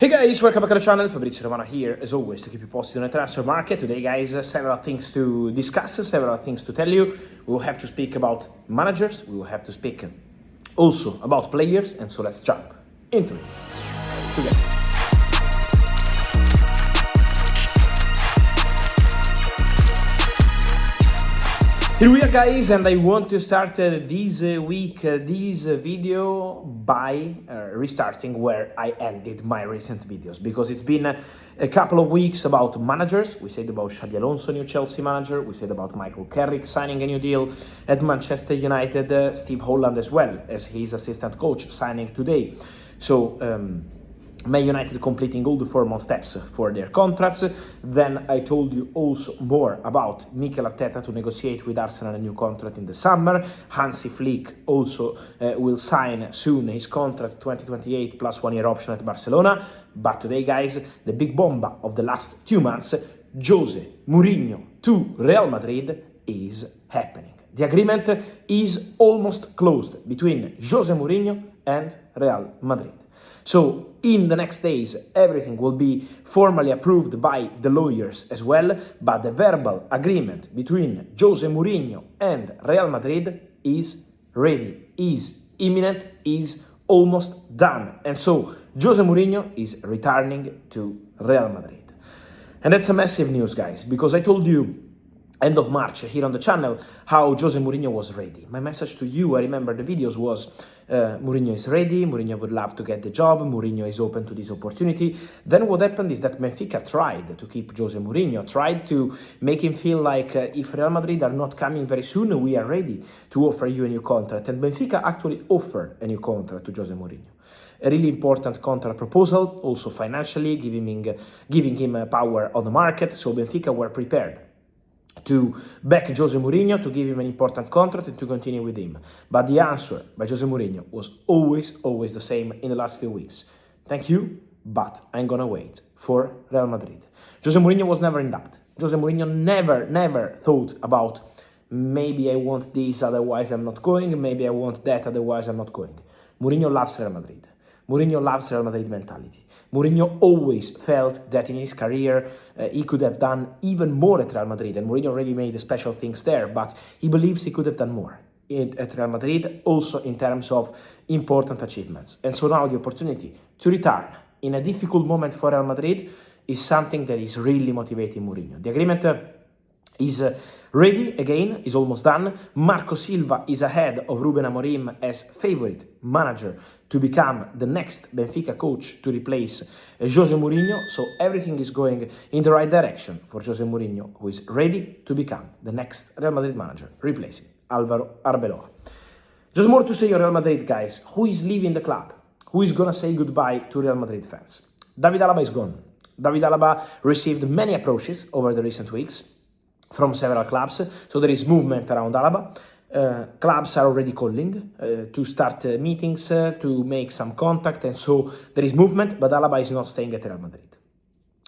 Hey guys, welcome back to the channel. Fabrizio Romano here, as always, to keep you posted on the transfer market. Today, guys, several things to discuss, several things to tell you. We will have to speak about managers, we will have to speak also about players, and so let's jump into it together. Here we are, guys, and I want to start this video by restarting where I ended my recent videos, because it's been a couple of weeks about managers. We said about Xabi Alonso, new Chelsea manager. We said about Michael Carrick signing a new deal at Manchester United, Steve Hojlund as well as his assistant coach signing today. So Man United completing all the formal steps for their contracts. Then I told you also more about Mikel Arteta to negotiate with Arsenal a new contract in the summer. Hansi Flick also will sign soon his contract 2028 plus 1 year option at Barcelona. But today, guys, the big bomba of the last 2 months, Jose Mourinho to Real Madrid, is happening. The agreement is almost closed between Jose Mourinho and Real Madrid. So in the next days, everything will be formally approved by the lawyers as well, but the verbal agreement between Jose Mourinho and Real Madrid is ready, is imminent, is almost done. And so Jose Mourinho is returning to Real Madrid. And that's a massive news, guys, because I told you end of March here on the channel how Jose Mourinho was ready. My message to you, I remember the videos, was Mourinho is ready, Mourinho would love to get the job, Mourinho is open to this opportunity. Then what happened is that Benfica tried to keep Jose Mourinho, tried to make him feel like if Real Madrid are not coming very soon, we are ready to offer you a new contract. And Benfica actually offered a new contract to Jose Mourinho. A really important contract proposal, also financially, giving him power on the market. So Benfica were prepared to back Jose Mourinho, to give him an important contract and to continue with him. But the answer by Jose Mourinho was always the same in the last few weeks. Thank you, but I'm gonna wait for Real Madrid. Jose Mourinho was never in doubt. Jose Mourinho never thought about maybe I want this, otherwise I'm not going, maybe I want that, otherwise I'm not going. Mourinho loves Real Madrid. Mourinho loves Real Madrid mentality. Mourinho always felt that in his career he could have done even more at Real Madrid, and Mourinho already made special things there, but he believes he could have done more at Real Madrid, also in terms of important achievements. And so now the opportunity to return in a difficult moment for Real Madrid is something that is really motivating Mourinho. The agreement is ready again, is almost done. Marco Silva is ahead of Ruben Amorim as favorite manager to become the next Benfica coach to replace Jose Mourinho. So everything is going in the right direction for Jose Mourinho, who is ready to become the next Real Madrid manager, replacing Alvaro Arbeloa. Just more to say on Real Madrid, guys. Who is leaving the club? Who is gonna say goodbye to Real Madrid fans? David Alaba is gone. David Alaba received many approaches over the recent weeks from several clubs, so there is movement around Alaba. Clubs are already calling to start meetings, to make some contact, and so there is movement, but Alaba is not staying at Real Madrid.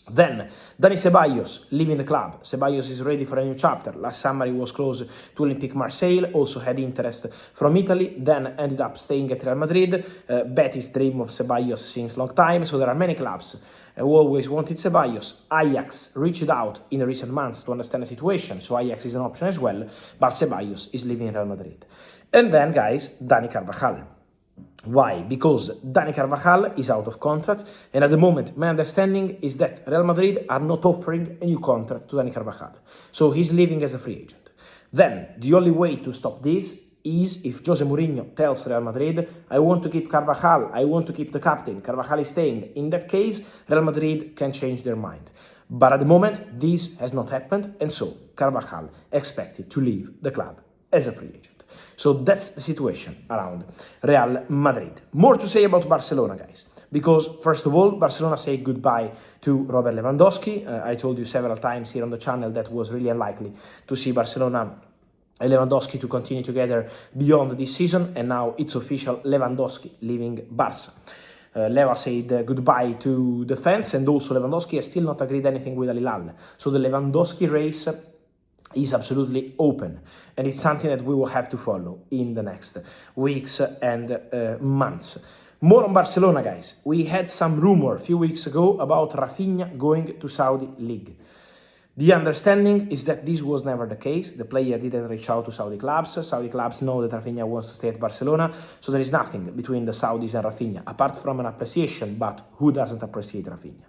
Then, Dani Ceballos leaving the club. Ceballos is ready for a new chapter. Last summer he was close to Olympique Marseille, also had interest from Italy, then ended up staying at Real Madrid. Betis dream of Ceballos since long time, so there are many clubs who always wanted Ceballos. Ajax reached out in the recent months to understand the situation, so Ajax is an option as well, but Ceballos is leaving Real Madrid. And then, guys, Dani Carvajal. Why? Because Dani Carvajal is out of contract, and at the moment my understanding is that Real Madrid are not offering a new contract to Dani Carvajal, so he's leaving as a free agent. Then the only way to stop this is if Jose Mourinho tells Real Madrid, I want to keep Carvajal, I want to keep the captain, Carvajal is staying. In that case, Real Madrid can change their mind. But at the moment, this has not happened, and so Carvajal expected to leave the club as a free agent. So that's the situation around Real Madrid. More to say about Barcelona, guys, because first of all, Barcelona said goodbye to Robert Lewandowski. I told you several times here on the channel that was really unlikely to see Barcelona and Lewandowski to continue together beyond this season, and now it's official, Lewandowski leaving Barça. Leva said goodbye to the fans, and also Lewandowski has still not agreed anything with Al Hilal. So the Lewandowski race is absolutely open, and it's something that we will have to follow in the next weeks and months. More on Barcelona, guys. We had some rumor a few weeks ago about Raphinha going to Saudi League. The understanding is that this was never the case. The player didn't reach out to Saudi clubs. Saudi clubs know that Raphinha wants to stay at Barcelona, so there is nothing between the Saudis and Raphinha, apart from an appreciation, but who doesn't appreciate Raphinha?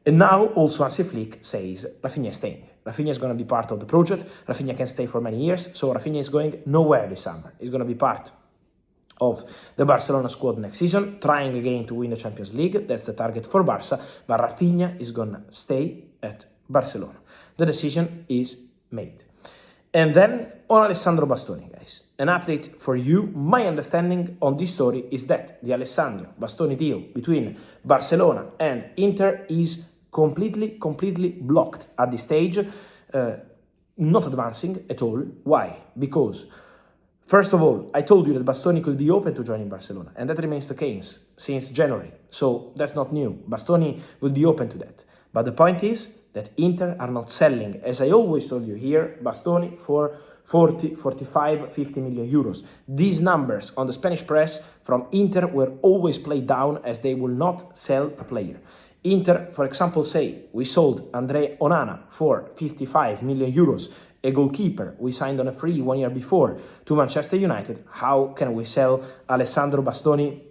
And now also Hansi Flick says Raphinha is staying. Raphinha is going to be part of the project. Raphinha can stay for many years, so Raphinha is going nowhere this summer. He's going to be part of the Barcelona squad next season, trying again to win the Champions League. That's the target for Barça, but Raphinha is going to stay at Barcelona. The decision is made. And then on Alessandro Bastoni, guys, an update for you. My understanding on this story is that the Alessandro Bastoni deal between Barcelona and Inter is completely blocked at this stage, not advancing at all. Why? Because first of all, I told you that Bastoni could be open to joining Barcelona, and that remains the case since January. So that's not new. Bastoni would be open to that. But the point is that Inter are not selling, as I always told you here, Bastoni for 40, 45, 50 million euros. These numbers on the Spanish press from Inter were always played down, as they will not sell a player. Inter, for example, say, we sold Andre Onana for 55 million euros, a goalkeeper we signed on a free 1 year before to Manchester United. How can we sell Alessandro Bastoni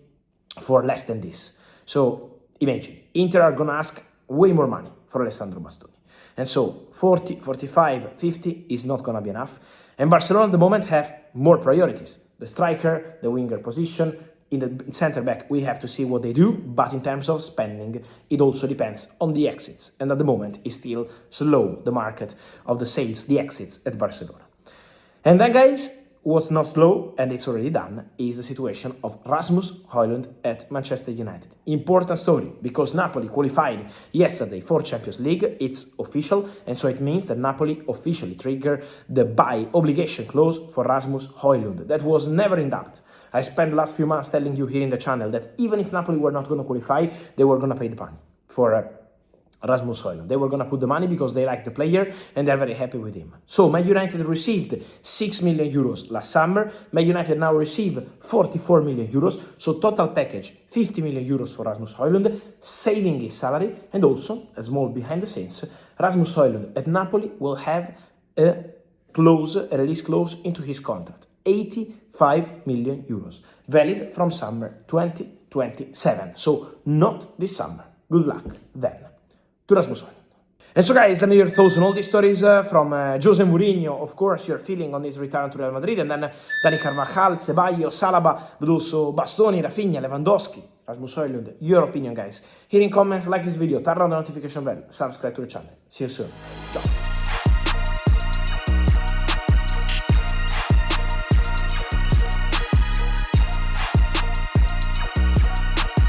for less than this? So imagine, Inter are going to ask way more money for Alessandro Bastoni. And so 40, 45, 50 is not going to be enough. And Barcelona at the moment have more priorities. The striker, the winger position, in the center back, we have to see what they do, but in terms of spending, it also depends on the exits. And at the moment, it's still slow, the market of the sales, the exits at Barcelona. And then, guys, what's not slow, and it's already done, is the situation of Rasmus Hojlund at Manchester United. Important story, because Napoli qualified yesterday for Champions League. It's official, and so it means that Napoli officially triggered the buy obligation clause for Rasmus Hojlund. That was never in doubt. I spent the last few months telling you here in the channel that even if Napoli were not going to qualify, they were going to pay the money for Rasmus Hojlund. They were going to put the money because they like the player and they're very happy with him. So Man United received 6 million euros last summer. Man United now receive 44 million euros. So total package, 50 million euros for Rasmus Hojlund, saving his salary. And also, a small behind the scenes, Rasmus Hojlund at Napoli will have a release clause into his contract. 85 million euros, valid from summer 2027. So not this summer. Good luck then to Rasmus Hojlund. And so, guys, let me hear your thoughts on all these stories from Jose Mourinho, of course, your feeling on his return to Real Madrid, and then Dani Carvajal, Ceballos, Salaba, but also Bastoni, Raphinha, Lewandowski, Rasmus Hojlund. Your opinion, guys. Here in comments, like this video, turn on the notification bell, subscribe to the channel. See you soon. Ciao.